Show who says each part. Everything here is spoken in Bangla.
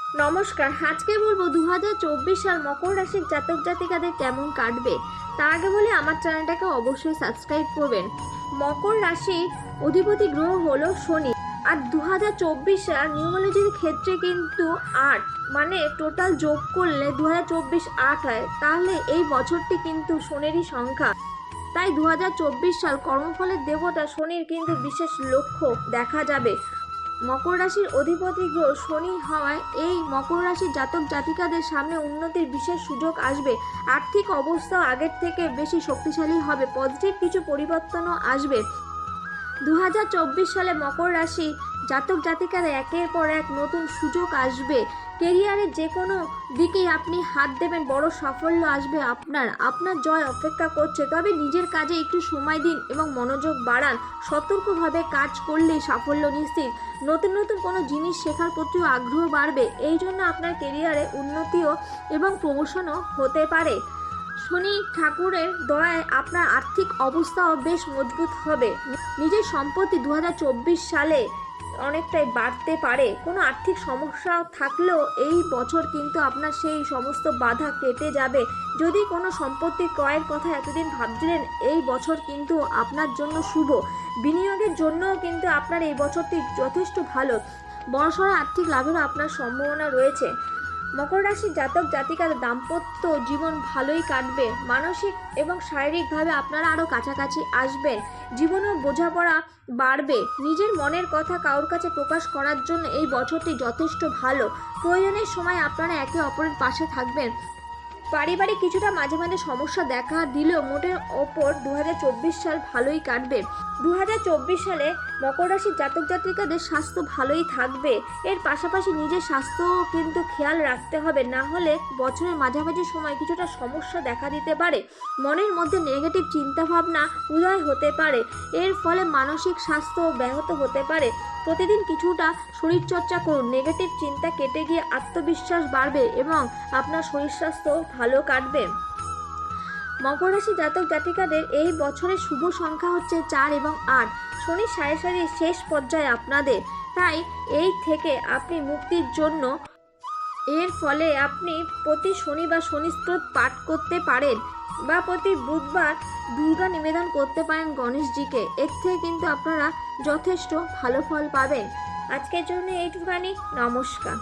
Speaker 1: নমস্কার। আজকে বলবো 2024 সাল মকর রাশির জাতক জাতিকাদের কেমন কাটবে। তার আগে বলে আমার চ্যানেলটাকে অবশ্যই সাবস্ক্রাইব করবেন। মকর রাশির অধিপতি গ্রহ হলো শনি। আর 2024 সাল নিউমোলজির ক্ষেত্রে কিন্তু 8 মানে টোটাল যোগ করলে 2024 8 হয়, তাহলে এই বছরটি কিন্তু শনিরই সংখ্যা। তাই 2024 সাল কর্মফলের দেবতা শনির কিন্তু বিশেষ লক্ষ্য দেখা যাবে। মকর রাশির অধিপতি গ্রহ শনি হওয়ায় এই মকর রাশির জাতক জাতিকাদের সামনে উন্নতির বিশেষ সুযোগ আসবে। আর্থিক অবস্থাও আগের থেকে বেশি শক্তিশালী হবে, পজিটিভ কিছু পরিবর্তনও আসবে। 2024 সালে মকর রাশি জাতক জাতিকাদের একের পর এক নতুন সুযোগ আসবে। কেরিয়ারের যে কোনো দিকেই আপনি হাত দেবেন, বড় সাফল্য আসবে। আপনার জয় অপেক্ষা করছে, তবে নিজের কাজে একটু সময় দিন এবং মনোযোগ বাড়ান। সতর্কভাবে কাজ করলেই সাফল্য নিশ্চিত। নতুন নতুন কোনো জিনিস শেখার প্রতিও আগ্রহ বাড়বে, এই জন্য আপনার কেরিয়ারে উন্নতিও এবং প্রমোশনও হতে পারে। শনি ঠাকুরের দয়ায় আপনার আর্থিক অবস্থাও বেশ মজবুত হবে। নিজের সম্পত্তি 2024 সালে অনেকটাই বাড়তে পারে। কোনো আর্থিক সমস্যা থাকলেও এই বছর কিন্তু আপনার সেই সমস্ত বাধা কেটে যাবে। যদি কোনো সম্পত্তি ক্রয়ের কথা এতদিন ভাবছিলেন, এই বছর কিন্তু আপনার জন্য শুভ। বিনিয়োগের জন্যও কিন্তু আপনার এই বছরটি যথেষ্ট ভালো। বড়সড় আর্থিক লাভেরও আপনার সম্ভাবনা রয়েছে। মকর রাশির জাতক জাতিকার দাম্পত্য জীবন ভালোই কাটবে। মানসিক এবং শারীরিকভাবে আপনারা আরও কাছাকাছি আসবেন। জীবনেও বোঝাপড়া বাড়বে। নিজের মনের কথা কারোর কাছে প্রকাশ করার জন্য এই বছরটি যথেষ্ট ভালো। প্রয়োজনের সময় আপনারা একে অপরের পাশে থাকবেন। পারিবারিক কিছুটা মাঝে মাঝে সমস্যা দেখা দিলেও মোটের ওপর 2024 সাল ভালোই কাটবে। 2024 সালে মকর রাশির জাতক জাতিকাদের স্বাস্থ্য ভালোই থাকবে। এর পাশাপাশি নিজের স্বাস্থ্যও কিন্তু খেয়াল রাখতে হবে, না হলে বছরের মাঝামাঝি সময় কিছুটা সমস্যা দেখা দিতে পারে। মনের মধ্যে নেগেটিভ চিন্তাভাবনা উদয় হতে পারে, এর ফলে মানসিক স্বাস্থ্য ব্যাহত হতে পারে। প্রতিদিন কিছুটা শরীরচর্চা করুন, নেগেটিভ চিন্তা কেটে গিয়ে আত্মবিশ্বাস বাড়বে এবং আপনার শরীর স্বাস্থ্য ভালো কাটবে। মকর রাশি জাতক জাতিকাদের এই বছরের শুভ সংখ্যা হচ্ছে 4 এবং 8। শনি সাড়ে সারির শেষ পর্যায়ে আপনাদের, তাই এই থেকে আপনি মুক্তির জন্য এর ফলে আপনি প্রতি শনি বা শনি স্তোত্র পাঠ করতে পারেন বা প্রতি বুধবার দুর্গা নিবেদন করতে পারেন গণেশজিকে। এর থেকে কিন্তু আপনারা যথেষ্ট ভালো ফল পাবেন। আজকের জন্য এইটুখানি। নমস্কার।